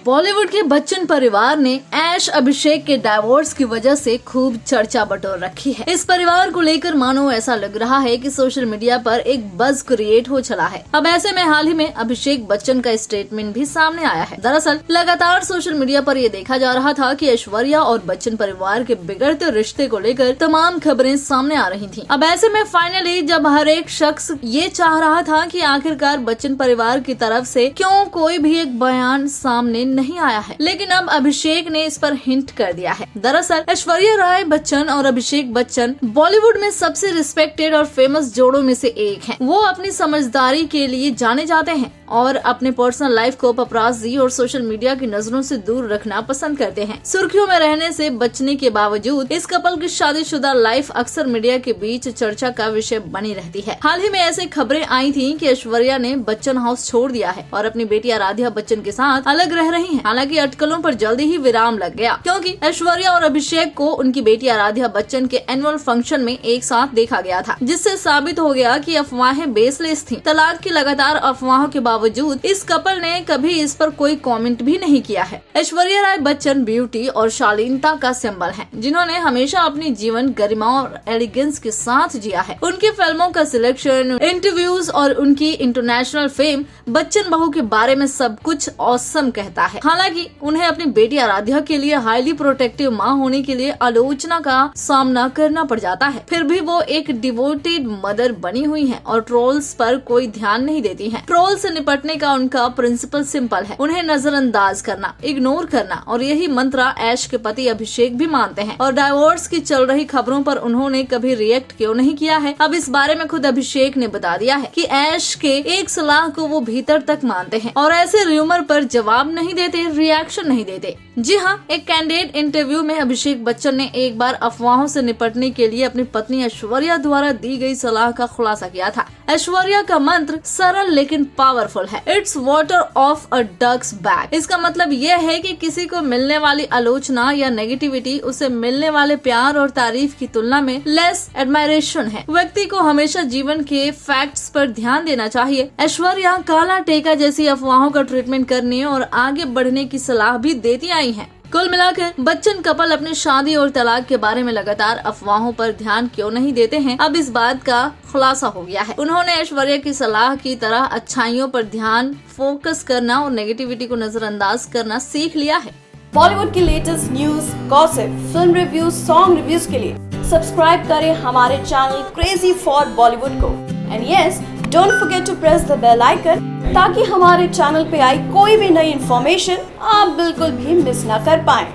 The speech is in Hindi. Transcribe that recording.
बॉलीवुड के बच्चन परिवार ने ऐश अभिषेक के डाइवोर्स की वजह से खूब चर्चा बटोर रखी है। इस परिवार को लेकर मानो ऐसा लग रहा है कि सोशल मीडिया पर एक बज़ क्रिएट हो चला है। अब ऐसे में हाल ही में अभिषेक बच्चन का स्टेटमेंट भी सामने आया है। दरअसल लगातार सोशल मीडिया पर ये देखा जा रहा था कि ऐश्वर्या और बच्चन परिवार के बिगड़ते रिश्ते को लेकर तमाम खबरें सामने आ रही थी। अब ऐसे में फाइनली जब हर एक शख्स ये चाह रहा था कि आखिरकार बच्चन परिवार की तरफ से क्यों कोई भी एक बयान सामने नहीं आया है, लेकिन अब अभिषेक ने इस पर हिंट कर दिया है। दरअसल ऐश्वर्या राय बच्चन और अभिषेक बच्चन बॉलीवुड में सबसे रिस्पेक्टेड और फेमस जोड़ों में से एक हैं। वो अपनी समझदारी के लिए जाने जाते हैं और अपने पर्सनल लाइफ को पपराज़ी और सोशल मीडिया की नजरों से दूर रखना पसंद करते हैं। सुर्खियों में रहने से बचने के बावजूद इस कपल की शादीशुदा लाइफ अक्सर मीडिया के बीच चर्चा का विषय बनी रहती है। हाल ही में ऐसे खबरें आई थी कि ऐश्वर्या ने बच्चन हाउस छोड़ दिया है और अपनी बेटी आराध्या बच्चन के साथ अलग रह रही हैं। हालांकि अटकलों पर जल्दी ही विराम लग गया, क्योंकि ऐश्वर्या और अभिषेक को उनकी बेटी आराध्या बच्चन के एनुअल फंक्शन में एक साथ देखा गया था, जिससे साबित हो गया कि अफवाहें बेसलेस थीं। तलाक की लगातार अफवाहों के बावजूद इस कपल ने कभी इस पर कोई कमेंट भी नहीं किया है। ऐश्वर्या राय बच्चन ब्यूटी और शालीनता का सिंबल हैं, जिन्होंने हमेशा अपनी जीवन गरिमा और एलिगेंस के साथ जिया है। उनकी फिल्मों का सिलेक्शन, इंटरव्यूज और उनकी इंटरनेशनल फेम बच्चन बहू के बारे में सब कुछ ऑसम कहता है। हालांकि उन्हें अपनी बेटी आराध्या के लिए हाईली प्रोटेक्टिव माँ होने के लिए आलोचना का सामना करना पड़ जाता है, फिर भी वो एक डिवोटेड मदर बनी हुई हैं और ट्रोल्स पर कोई ध्यान नहीं देती हैं। ट्रोल से निपटने का उनका प्रिंसिपल सिंपल है, उन्हें नजरअंदाज करना, इग्नोर करना, और यही मंत्रा ऐश के पति अभिषेक भी मानते हैं। और डाइवोर्स की चल रही खबरों पर उन्होंने कभी रिएक्ट क्यों नहीं किया है? अब इस बारे में खुद अभिषेक ने बता दिया है कि ऐश के एक सलाह को वो भीतर तक मानते हैं और ऐसे र्यूमर पर जवाब नहीं देते, रिएक्शन नहीं देते। जी हाँ, एक कैंडिडेट इंटरव्यू में अभिषेक बच्चन ने एक बार अफवाहों से निपटने के लिए अपनी पत्नी ऐश्वर्या द्वारा दी गई सलाह का खुलासा किया था। ऐश्वर्या का मंत्र सरल लेकिन पावरफुल है। It's water off a duck's back. इसका मतलब यह है कि किसी को मिलने वाली आलोचना या नेगेटिविटी उसे मिलने वाले प्यार और तारीफ की तुलना में लेस एडमायरेशन है। व्यक्ति को हमेशा जीवन के फैक्ट्स पर ध्यान देना चाहिए। ऐश्वर्या काला टेका जैसी अफवाहों का ट्रीटमेंट करने और आगे बढ़ने की सलाह भी देती आई है। कुल मिलाकर बच्चन कपल अपनी शादी और तलाक के बारे में लगातार अफवाहों पर ध्यान क्यों नहीं देते हैं, अब इस बात का खुलासा हो गया है। उन्होंने ऐश्वर्या की सलाह की तरह अच्छाइयों पर ध्यान फोकस करना और नेगेटिविटी को नजरअंदाज करना सीख लिया है। बॉलीवुड की latest news, gossip, film reviews, song reviews के लिए सब्सक्राइब करें हमारे चैनल क्रेजी फॉर बॉलीवुड को। And yes, don't forget to press the bell icon, ताकि हमारे चैनल पे आई कोई भी नई इन्फॉर्मेशन आप बिल्कुल भी मिस ना कर पाएं।